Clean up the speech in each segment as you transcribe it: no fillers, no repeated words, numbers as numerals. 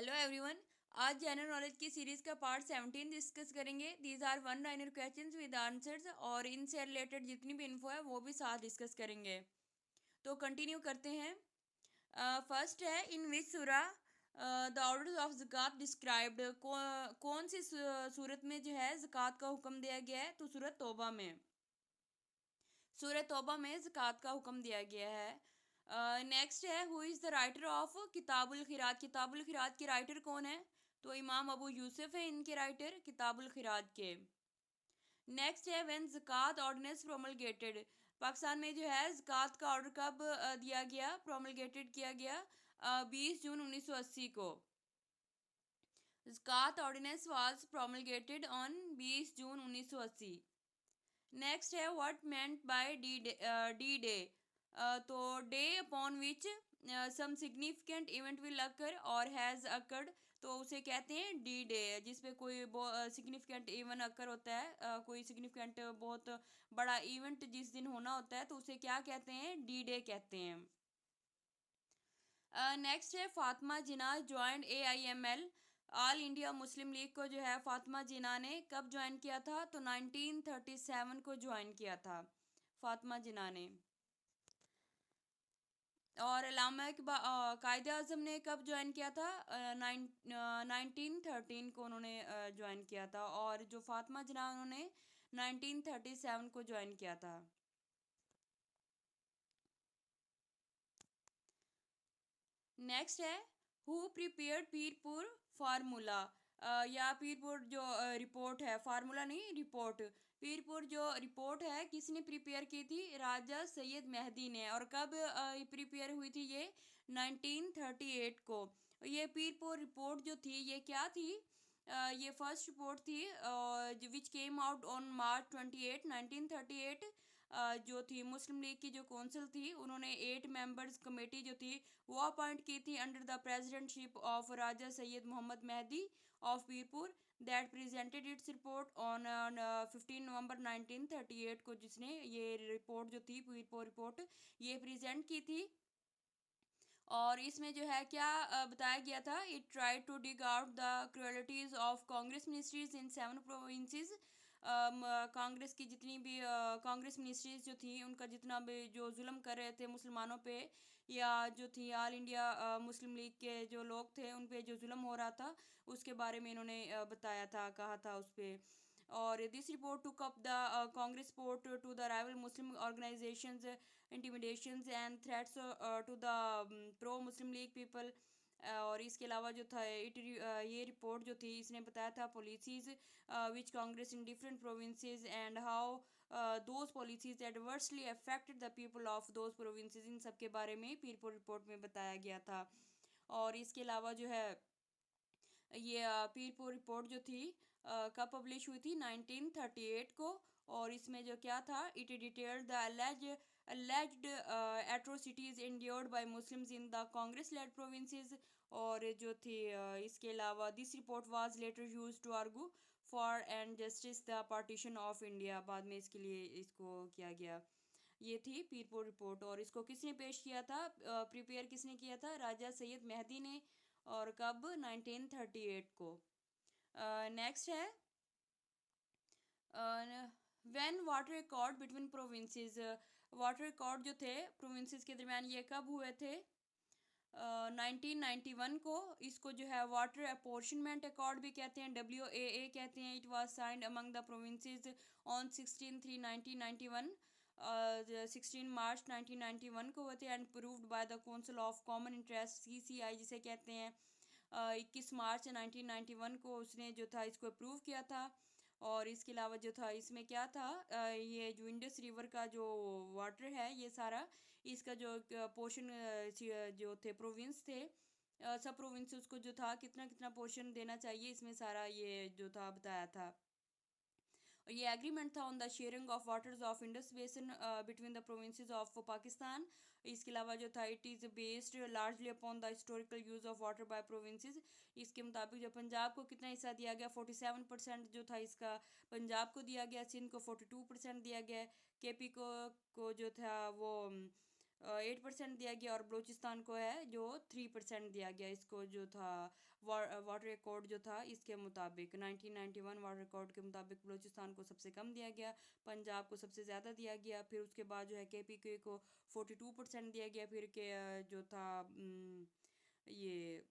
Hello everyone. आज general knowledge की series का पार्ट 17 डिस्कस करेंगे। These are one liner questions with answers और इनसे रिलेटेड जितनी भी इन्फो है वो भी साथ डिस्कस करेंगे। तो कंटिन्यू करते हैं। फर्स्ट है, इन विच सूरा द ऑर्डर ऑफ ज़कात डिस्क्राइब्ड। कौन सी सूरत में जो है ज़कात का हुक्म दिया गया है? तो सूरत तौबा में। सूरत तौबा में ज़कात का हुक्म दिया गया है। नेक्स्ट है, who is the writer of Kitabul Khirat. Kitabul Khirat के राइटर कौन है? तो इमाम अबू यूसुफ है इनके राइटर किताबुल खिरात के। नेक्स्ट है, व्हेन ज़कात ऑर्डिनेंस प्रोमलगेटेड। पाकिस्तान में जो है ज़कात का ऑर्डर कब दिया गया, प्रोमलगेटेड किया गया? 20 जून 1980 को। Zakat ordinance was promulgated on 20 June 1980। Next है, what meant by D day. तो day upon which some significant event will occur और हैज़ अकर्ड, तो उसे कहते हैं डी डे। जिसपे कोई सिग्निफिकेंट इवेंट अकर होता है, कोई सिग्निफिकेंट बहुत बड़ा इवेंट जिस दिन होना होता है तो उसे क्या कहते हैं? डी डे कहते हैं। नेक्स्ट है, Fatima Jinnah joint AIML। All India Muslim League को जो है फातिमा जिन्ना ने कब ज्वाइन किया था? तो 1937 को ज्वाइन किया था फातिमा जिन्ना ने। और अल्लामा कायदे आज़म ने कब ज्वाइन किया था? 1913 को उन्होंने ज्वाइन किया था। और जो फातिमा जिन्ना उन्होंने 1937 को ज्वाइन किया था। नेक्स्ट है, हु प्रिपेयर्ड पीरपुर फार्मूला। या पीरपुर जो रिपोर्ट है, फार्मूला नहीं रिपोर्ट। पीरपुर जो रिपोर्ट है किसने प्रिपेयर की थी? राजा सैयद मेहदी ने। और कब प्रिपेयर हुई थी ये? 1938 को। ये पीरपुर रिपोर्ट जो थी ये क्या थी? ये फर्स्ट रिपोर्ट थी विच केम आउट ऑन March 28, 1938। जो थी मुस्लिम लीग की जो कौंसिल थी उन्होंने 8 मेंबर्स कमेटी जो थी वो अपॉइंट की थी under the presidentship of Raja Syed Mohammad Mehdi of Pirpur, that presented its report on 15 November 1938 को, जिसने ये रिपोर्ट जो थी पीरपुर रिपोर्ट ये प्रेजेंट की थी। और इसमें जो है क्या बताया गया था? It try to dig out the cruelties of Congress ministries in 7 provinces. Congress की जितनी भी कांग्रेस मिनिस्ट्रीज जो थी उनका जितना भी जो जुल्म कर रहे थे मुसलमानों पे, या जो थी ऑल इंडिया मुस्लिम लीग के जो लोग थे उन पे जो जुल्म हो रहा था उसके बारे में इन्होंने बताया था, कहा था उस पर। और this report took up the Congress support to the rival Muslim organisations, intimidations and threats to the pro Muslim League people. और इसके अलावा जो था ये रिपोर्ट जो थी इसने बताया था policies which Congress in different provinces and how those policies adversely affected the people of those provinces. इन सब के बारे में पीरपुर रिपोर्ट में बताया गया था। और इसके अलावा जो है ये पीरपुर रिपोर्ट जो थी कब पब्लिश हुई थी? 1938 को। और इसमें जो क्या था? It detailed the alleged atrocities endured by Muslims in the Congress led provinces। और जो थी इसके अलावा this report was later used to argue for and justice the partition of India. बाद में इसके लिए इसको किया गया। ये थी पीरपुर रिपोर्ट। और इसको किसने पेश किया था, प्रिपेयर किसने किया था? राजा सैयद मेहदी ने। और कब? 1938 को। नेक्स्ट है, when water record between provinces. Water record जो थे प्रोविंसेस के दरमियान ये कब हुए थे? 1991 को। इसको जो है वाटर अपोर्शनमेंट अकॉर्ड भी कहते हैं, WAA कहते हैं। It was signed among the provinces on 16/3/1991। 16 मार्च 1991 को हुए थे and proved by the council of common interest CCI जिसे कहते हैं। 21 मार्च 1991 को उसने जो था इसको अप्रूव किया था। और इसके अलावा जो था इसमें क्या था, ये जो इंडस रिवर का जो वाटर है ये सारा इसका जो पोर्शन जो थे प्रोविंस थे, सब प्रोविंस उसको जो था कितना कितना पोर्शन देना चाहिए इसमें सारा ये जो था बताया था। और ये एग्रीमेंट था on the sharing of waters of Indus basin between the provinces of Pakistan. इसके अलावा जो था it is based largely upon the historical use of water bye provinces. इसके मुताबिक जो पंजाब को कितना हिस्सा दिया गया? 47% जो था इसका पंजाब को दिया गया। सिंध को 42% दिया गया। KP को जो था वो 8% दिया गया, और बलूचिस्तान को है जो 3% दिया गया। इसको जो था वाटर रिकॉर्ड जो था इसके मुताबिक 1991 वाटर रिकॉर्ड के मुताबिक बलूचिस्तान को सबसे कम दिया गया, पंजाब को सबसे ज़्यादा दिया गया। फिर उसके बाद जो है KPK को 42% दिया गया। फिर के जो था ये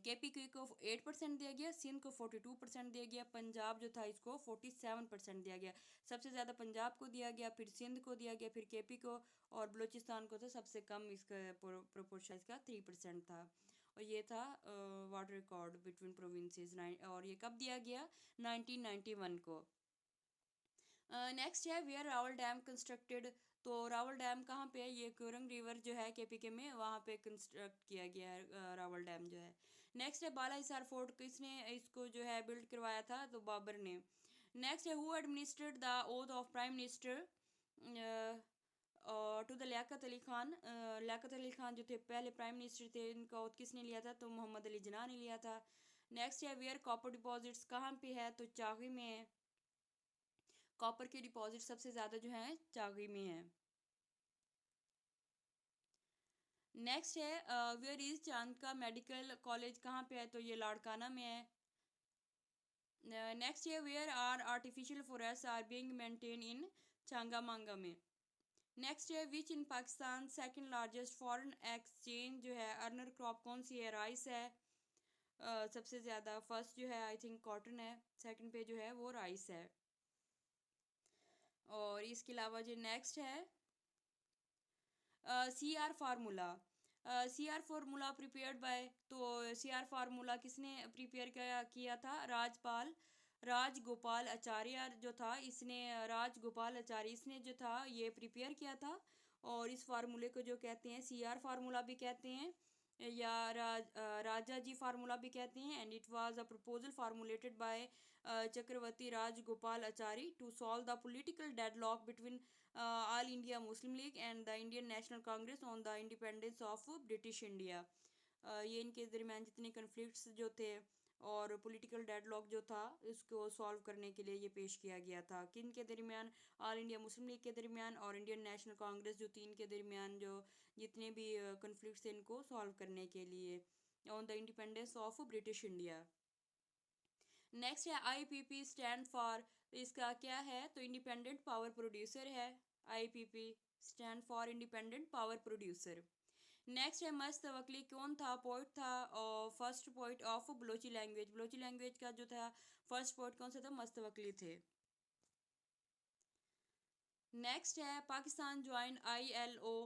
KPK को 8% दिया गया, सिंध को 42% दिया गया, पंजाब जो था इसको 47% दिया गया। सबसे ज़्यादा पंजाब को दिया गया, फिर सिंध को दिया गया, फिर KP को, और बलूचिस्तान को तो सबसे कम इसका प्रोपोर्शन इसका 3% था। और ये था वाटर रिकॉर्ड बिटवीन प्रोविंसेस। और ये कब दिया गया? 1991 को। नेक्स्ट है वेयर रावल डैम कंस्ट्रक्टेड। तो रावल डैम कहाँ पे है? ये कुरंग रिवर जो है KPK में, वहाँ पे कंस्ट्रक्ट किया गया है रावल डैम जो है। नेक्स्ट है बाला हिसार फोर्ट, किसने इसको जो है बिल्ड करवाया था? तो बाबर ने। नेक्स्ट है who administered the oath of prime minister to the Liaquat Ali Khan. Liaquat Ali Khan जो थे पहले प्राइम मिनिस्टर थे, इनका ओथ किसने लिया था? तो मोहम्मद अली जिन्ना ने लिया था। नेक्स्ट है वेयर कॉपर डिपॉजिट्स, कहाँ पे है? तो चागी में है। कॉपर के डिपॉजिट सबसे ज़्यादा जो है चागी में है। नेक्स्ट है वेयर इज चांद का मेडिकल कॉलेज, कहाँ पे है? तो ये लाड़काना में है। नेक्स्ट है where are artificial forest are being maintain in Changamanga में। नेक्स्ट है which in Pakistan second largest foreign exchange जो है अर्नर क्रॉप कौन सी है? राइस है सबसे ज़्यादा। फर्स्ट जो है आई थिंक कॉटन है, सेकंड पे जो है वो राइस है। और इसके अलावा जो नेक्स्ट है CR formula. CR formula prepared by, तो CR फार्मूला किसने प्रिपेयर किया था? राजगोपाल आचार्य जो था, इसने राजगोपाल आचार्य इसने जो था ये प्रिपेयर किया था। और इस फार्मूले को जो कहते हैं CR फार्मूला भी कहते हैं, या राजा जी फार्मूला भी कहते हैं। And it was a proposal formulated by Chakravarti Rajagopalachari to solve the political deadlock between All India Muslim League and the Indian National Congress on the independence of British India. ये इनके दरमियान जितने कन्फ्लिक्ट्स जो थे और पॉलिटिकल डेडलॉक जो था इसको सॉल्व करने के लिए ये पेश किया गया था। किन के दरमियान? ऑल इंडिया मुस्लिम लीग के दरमियान और इंडियन नेशनल कांग्रेस, जो तीन के दरमियान जो जितने भी कन्फ्लिक्ट्स थे इनको सॉल्व करने के लिए on the independence of British India. Next है IPP स्टैंड फॉर, इसका क्या है? तो इंडिपेंडेंट पावर प्रोड्यूसर है। IPP stand for independent power producer. Next है मस्त वकली, कौन था? पोइट था और first poet of Balochi language. Balochi language का जो था फर्स्ट पोइट कौन सा था? मस्त वकली थे। नेक्स्ट है Pakistan join ILO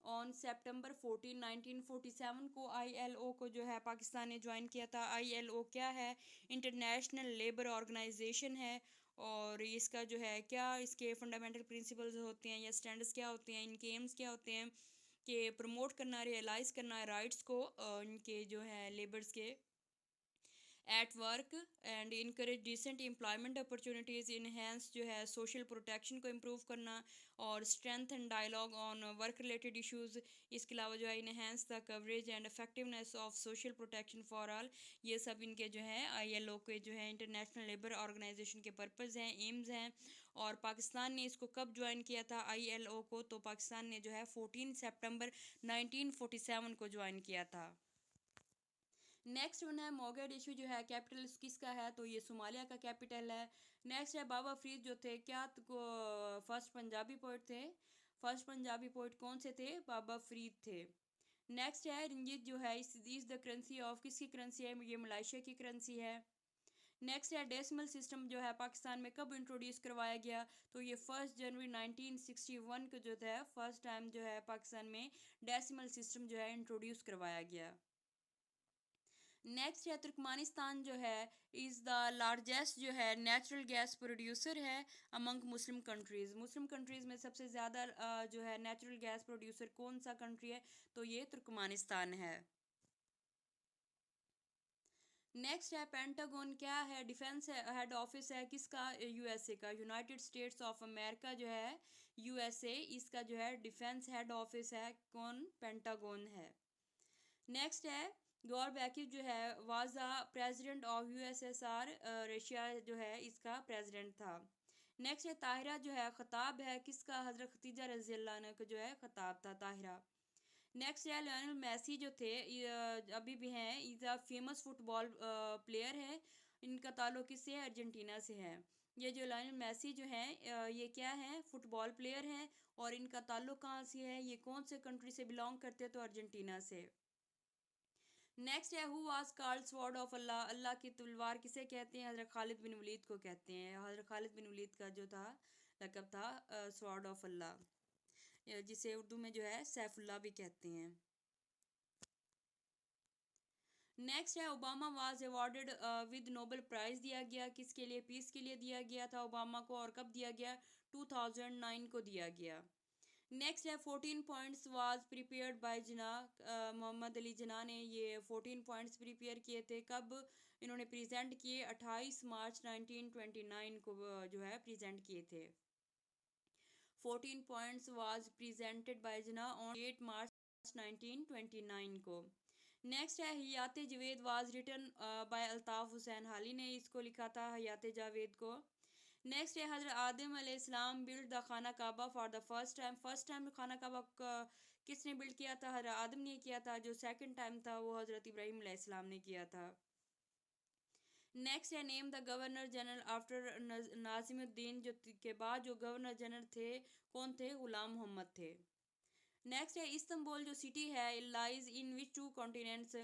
on September 14 1947 को। ILO को जो है पाकिस्तान ने ज्वाइन किया था। ILO क्या है? इंटरनेशनल लेबर ऑर्गेनाइजेशन है। और इसका जो है क्या इसके फंडामेंटल प्रिंसिपल्स होते हैं या स्टैंडर्ड्स क्या होते हैं, इनके एम्स क्या होते हैं? कि प्रमोट करना, रियलाइज़ करना राइट्स को इनके जो है लेबर्स के at work, and encourage decent employment opportunities, enhance जो है सोशल प्रोटेक्शन को इम्प्रूव करना, और strength and dialogue on work related issues. इसके अलावा जो है enhance the coverage and effectiveness of social protection for all. ये सब इनके जो है ILO के जो है इंटरनेशनल लेबर ऑर्गेनाइजेशन के पर्पज़ हैं, एम्स हैं। और पाकिस्तान ने इसको कब ज्वाइन किया था ILO को? तो पाकिस्तान ने जो है 14 सितंबर 1947 को ज्वाइन किया था। नेक्स्ट वन है मोगेड इशू जो है कैपिटल किसका है? तो ये सोमालिया का कैपिटल है। नेक्स्ट है बाबा फरीद जो थे क्या को फर्स्ट पंजाबी पोइट थे। फर्स्ट पंजाबी पोइट कौन से थे? बाबा फरीद थे। नेक्स्ट है रंजीत जो है इस द करेंसी ऑफ, किसकी करेंसी है? ये मलाइशिया की करेंसी है। नेक्स्ट है डेसिमल सिस्टम जो है पाकिस्तान में कब इंट्रोड्यूस करवाया गया? तो ये 1 जनवरी 1961 को जो था फर्स्ट टाइम जो है पाकिस्तान में डेसिमल सिस्टम जो है इंट्रोड्यूस करवाया गया। नेक्स्ट है तुर्कमानिस्तान जो है इज़ द लार्जेस्ट जो है नेचुरल गैस प्रोड्यूसर है अमंग मुस्लिम कंट्रीज़। मुस्लिम कंट्रीज़ में सबसे ज़्यादा जो है नेचुरल गैस प्रोड्यूसर कौन सा कंट्री है? तो ये तुर्कमानिस्तान है। नेक्स्ट है पेंटागन क्या है? डिफेंस हेड ऑफिस है किसका? USA का, यूनाइटेड स्टेट्स ऑफ अमेरिका जो है USA, इसका जो है डिफेंस हेड ऑफिस है कौन? पेंटागन है। नेक्स्ट है गॉरबैकी जो है was the president of USSR, Russia जो है इसका प्रेसिडेंट था। नेक्स्ट है ताहिरा जो है खताब है किसका, हजरत खतीजा रजी अल्लाह अन्हा का जो है खताब था ताहिरा। नेक्स्ट है लियोनेल मेसी जो थे अभी भी हैं, is a famous football player है। इनका ताल्लुक किससे है, अर्जेंटीना से है। ये जो लियोनेल मेसी जो हैं ये क्या है, फुटबॉल प्लेयर हैं। और इनका ताल्लुक कहाँ से है, ये कौन से कंट्री से बिलोंग करते हैं, तो अर्जेंटीना से। नेक्स्ट है who was called sword of Allah, Allah की तलवार किसे कहते हैं, हज़रत खालिद बिन वलीद को कहते हैं। हज़रत खालिद बिन वलीद का जो था लक़ब था स्वॉर्ड ऑफ अल्लाह, जिसे उर्दू में जो है सैफुल्लाह भी कहते हैं। नेक्स्ट है Obama was awarded with Nobel prize दिया गया किसके लिए, पीस के लिए दिया गया था ओबामा को, और कब दिया गया, 2009 को दिया गया। नेक्स्ट है 14 पॉइंट्स वाज प्रिपेयर्ड बाय जिना, मोहम्मद अली जिना ने ये 14 पॉइंट्स प्रिपेयर किए थे, कब इन्होंने प्रेजेंट किए, 28 मार्च 1929 को जो है प्रेजेंट किए थे। 14 points was presented by Jinnah on 8 March 1929 को। नेक्स्ट है Hayat Javed was written by Altaf Hussain Hali ने इसको लिखा था, हयात जावेद को। नेक्स्ट है हज़रत आदम अलैहिस्सलाम बिल्ड द खाना काबा फॉर द फर्स्ट टाइम खाना काबा किसने बिल्ड किया था, हज़रत आदम ने किया था। जो सेकंड टाइम था वो हज़रत इब्राहीम अलैहिस्सलाम ने किया था। नेक्स्ट है name the governor general after Nazimuddin, जो के बाद जो गवर्नर जनरल थे कौन थे, गुलाम मोहम्मद थे। नेक्स्ट है इस्तंबुल जो सिटी है lies in which two continents,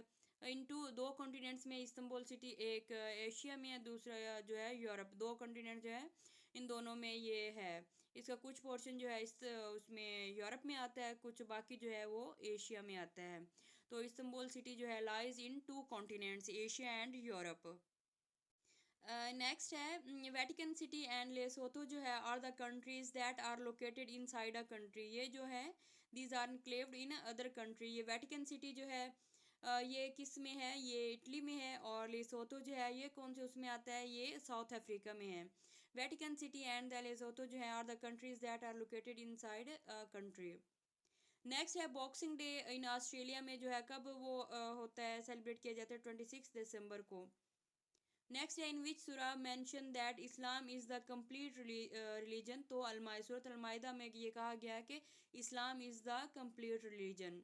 इन दो कॉन्टिनेंट्स में इस्तंबुल सिटी, एक एशिया में है दूसरा जो है यूरोप, दो कॉन्टिनेंट जो है इन दोनों में ये है। इसका कुछ पोर्शन जो है इस उसमें यूरोप में आता है, कुछ बाकी जो है वो एशिया में आता है। तो इस्तंबुल सिटी जो है lies in two continents, Asia and Europe. Next है वेटिकन सिटी एंड लेसोथो जो है are the countries that are located inside a country, ये जो है these are enclaved in other country. ये वेटिकन सिटी जो है ये किस में है, ये इटली में है। और लेसोथो जो है ये कौन से उसमें आता है, ये साउथ अफ्रीका में है। Vatican city and the Lesotho जो है are the countries that are located inside country. Next है बॉक्सिंग डे इन ऑस्ट्रेलिया में जो है कब वो होता है, सेलिब्रेट किया जाता है 26 दिसंबर को। नेक्स्ट है इन विच सूरा mention that Islam is the complete religion, तो सूरत अलमाइदा में ये कहा गया है कि Islam is the complete religion.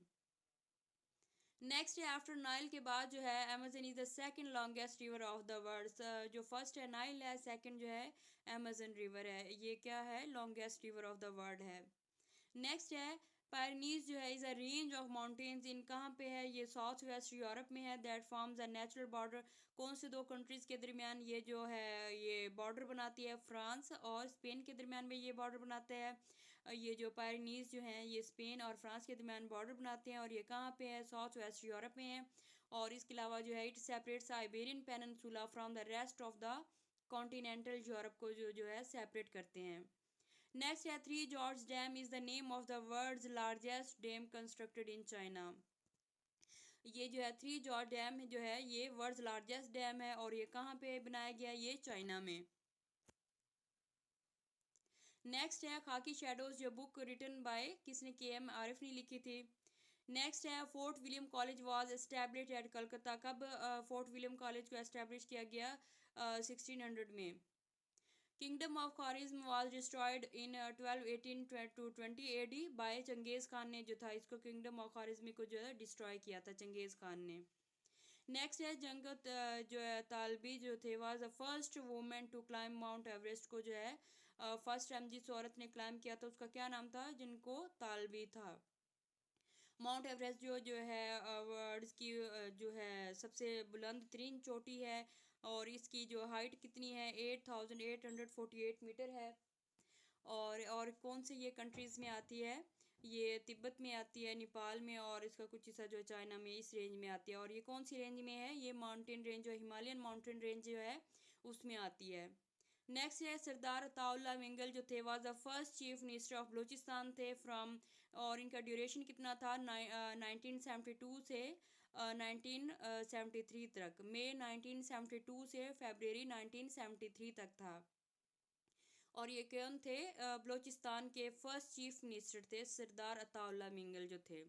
Next है आफ्टर नाइल के बाद जो है Amazon is the second longest river of the world, जो फर्स्ट है नाइल है, सेकंड जो है अमेजन रिवर है, ये क्या है, longest river of the world है। नेक्स्ट है पायरनीज जो है is a range of mountains in कहाँ पे है, ये साउथ वेस्ट यूरोप में है। That forms a natural border, कौन से दो कंट्रीज़ के दरमियान ये जो है ये बॉर्डर बनाती है, फ्रांस और स्पेन के दरमियान में ये बॉर्डर बनाते हैं। ये जो पायरनीज जो हैं ये स्पेन और फ्रांस के दरमियान बॉर्डर बनाते हैं, और ये कहाँ पे है, साउथ वेस्ट यूरोप में है। और इसके अलावा जो है it separates Iberian peninsula from the rest of the continental Europe को जो है सेपरेट करते हैं। नेक्स्ट है Three Gorges dam is the name of the world's largest dam constructed in China. ये जो है थ्री जॉर्ज डैम जो है ये वर्ल्ड्स लार्जेस्ट डैम है, और ये कहाँ पे बनाया गया, ये चाइना में। नेक्स्ट है खाकी शेडोज, जो बुक रिटन बाय किसने, के.एम. आरिफ ने लिखी थी। नेक्स्ट है Fort William College was establish at Calcutta, कब फोर्ट विलियम कॉलेज को एस्टेब्लिश किया गया, 1600 में। Kingdom of Khwarizm was destroyed in 1218 to 20 AD by Genghis Khan ने जो था इसको किंगडम ऑफ ख्वारिज्म को जो है डिस्ट्रॉय किया था चंगेज़ खान ने। नेक्स्ट है जंगत जो है तालबी जो थे was the first women to climb Mount Everest, को जो है फर्स्ट टाइम जिस औरत ने क्लाइम किया था उसका क्या नाम था, जिनको तालबी था। माउंट एवरेस्ट जो है वर्ल्ड की जो है सबसे बुलंद तरीन चोटी है, और इसकी जो हाइट कितनी है 8848 मीटर है। और कौन से ये कंट्रीज़ में आती है, ये तिब्बत में आती है, नेपाल में, और इसका कुछ हिस्सा जो है चाइना में, इस रेंज में आती है। और ये कौन सी रेंज में है, ये माउंटेन रेंज जो हिमालयन माउंटेन रेंज जो है उसमें आती है। नेक्स्ट है सरदार अताउल्ला वेंगल जो थे was the first chief minister of Balochistan थे फ्रॉम, और इनका ड्यूरेशन कितना था 1972 से 1973 तक, मई 1972 से फरवरी 1973 तक था। और ये कौन थे, बलूचिस्तान के फर्स्ट चीफ मिनिस्टर थे सरदार अताउल्ला वेंगल जो थे।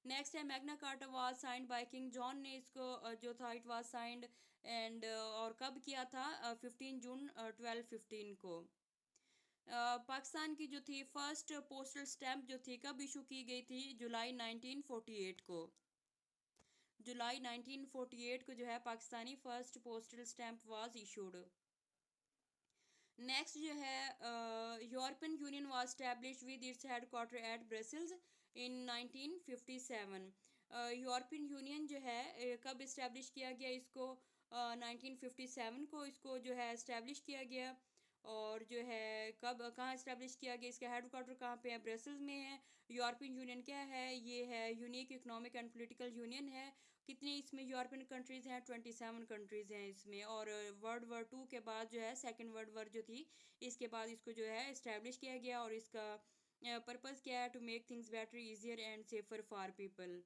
नेक्स्ट है Magna carta was signed by king John ने इसको जो था इट वाज साइंड एंड और कब किया था, 15 जून 1215 को। पाकिस्तान की जो थी फर्स्ट पोस्टल स्टैम्प जो थी कब इशू की गई थी? जुलाई 1948 को। जुलाई 1948 को जो है Pakistani first postal stamp was issued. Next जो है European Union was establish with its headquarter at Brussels in 1957। European Union जो है कब इस्टेब्लिश किया गया इसको? 1957 को इसको जो है इस्टेब्लिश किया गया। और जो है कब कहाँ इस्टेब्लिश किया गया, इसका हेड क्वार्टर कहाँ पे है? ब्रसल्स में है। यूरोपियन यूनियन क्या है? ये है unique economic and political union है। कितनी इसमें यूरोपियन कंट्रीज़ हैं? 27 कंट्रीज़ हैं इसमें। और वर्ल्ड वार टू के बाद जो है सेकेंड वर्ल्ड वार जो थी, इसके बाद इसको जो है इस्टेब्लिश किया गया। और इसका पर्पज़ क्या है? To make things better, easier and safer for people.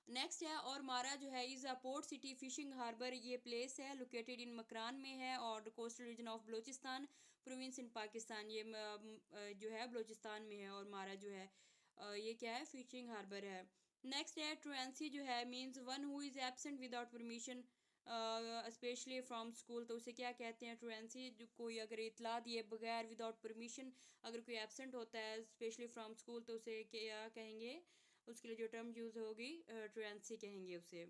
Next है और मारा जो है is a port city fishing harbour. ये प्लेस है लोकेटेड इन मकरान में है और coastal region of Balochistan province in Pakistan. ये जो है बलूचिस्तान में है। और मारा जो है ये क्या है? फिशिंग हार्बर है। नेक्स्ट है ट्रुएंसी जो है means one who is absent without permission specially from school. तो उसे क्या कहते हैं? ट्रुएंसी। जो कोई अगर इतला दिए बगैर विदाउट परमिशन अगर कोई एब्सेंट होता है स्पेशली फ्रॉम स्कूल तो उसे क्या कहेंगे? उसके लिए जो टर्म यूज़ होगी ट्रुएंसी कहेंगे उसे।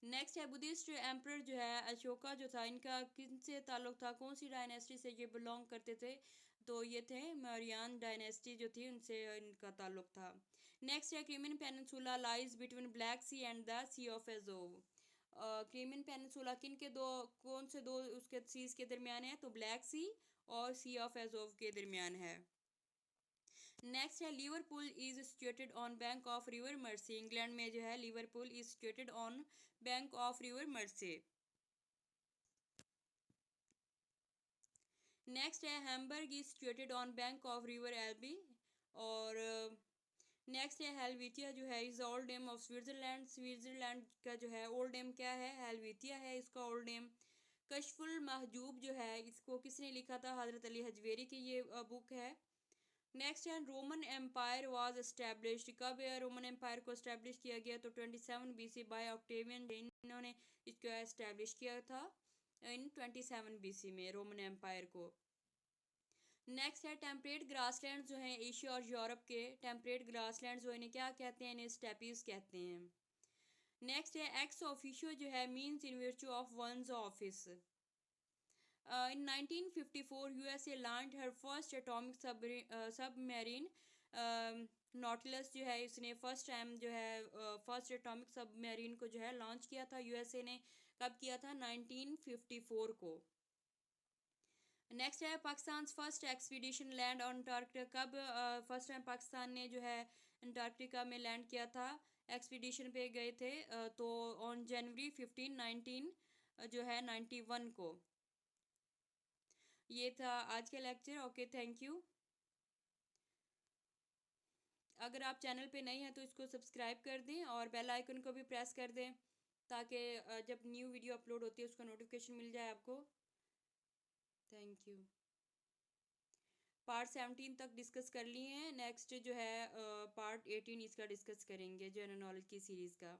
नेक्स्ट है बुद्धिस्ट एम्पर जो है अशोका जो था, इनका किन से ताल्लुक था? कौन सी डायनेस्टी से ये बिलोंग करते थे? तो ये थे मौर्यन डायनेस्टी जो थी उनसे इनका ताल्लुक था। नेक्स्ट है Crimean peninsula lies between Black Sea and the Sea of Azov. Crimean peninsula किन के दो, कौन से दो उसके सीज के दरमियान है? तो ब्लैक सी और सी ऑफ एजोव के दरमियान है। नेक्स्ट है Liverpool is situated on bank of river Mersey. England में जो है Liverpool is situated on bank of river Mersey. Next है Hamburg is situated on bank of river Elbe. और नेक्स्ट है हेल्वेटिया जो है is old name of Switzerland. Switzerland का जो है ओल्ड नेम क्या है? हेल्वेटिया है इसका ओल्ड नेम। कशफुल महजूब जो है इसको किसने लिखा था? हज़रत अली हजवेरी की ये बुक है। नेक्स्ट है रोमन एम्पायर वाज एस्टेब्लिश्ड। कब रोमन एम्पायर को एस्टेब्लिश किया गया? तो 27 BC बाय ऑक्टेवियन। इन्होंने इसको एस्टेब्लिश किया था इन 27 BC में रोमन एम्पायर को। नेक्स्ट है टेम्परेट ग्रासलैंड जो हैं एशिया और यूरोप के टेम्परेट ग्रासलैंड जो इन्हें क्या कहते हैं? इन्हें स्टेपीज कहते हैं। नेक्स्ट है एक्स ऑफिशियो जो है means in virtue of one's office. In 1954 USA launched her first atomic submarine Nautilus जो है इसने फर्स्ट टाइम जो है फर्स्ट एटॉमिक सबमरीन को जो है लॉन्च किया था यूएसए ने। कब किया था? 1954 को। नेक्स्ट है Pakistan first expedition land on Antarctica. कब फर्स्ट टाइम पाकिस्तान ने जो है अंटार्कटिका में लैंड किया था? एक्सपीडिशन पे गए थे तो ऑन जनवरी 15 19 जो है 91 को। ये था आज का लेक्चर। Okay, thank you. अगर आप चैनल पे नए हैं तो इसको सब्सक्राइब कर दें और बेल आइकन को भी प्रेस कर दें ताकि जब न्यू वीडियो अपलोड होती है उसका नोटिफिकेशन मिल जाए आपको। Thank you. पार्ट 17 तक डिस्कस कर लिए हैं। नेक्स्ट जो है पार्ट 18 इसका डिस्कस करेंगे जनरल नॉलेज की सीरीज़ का।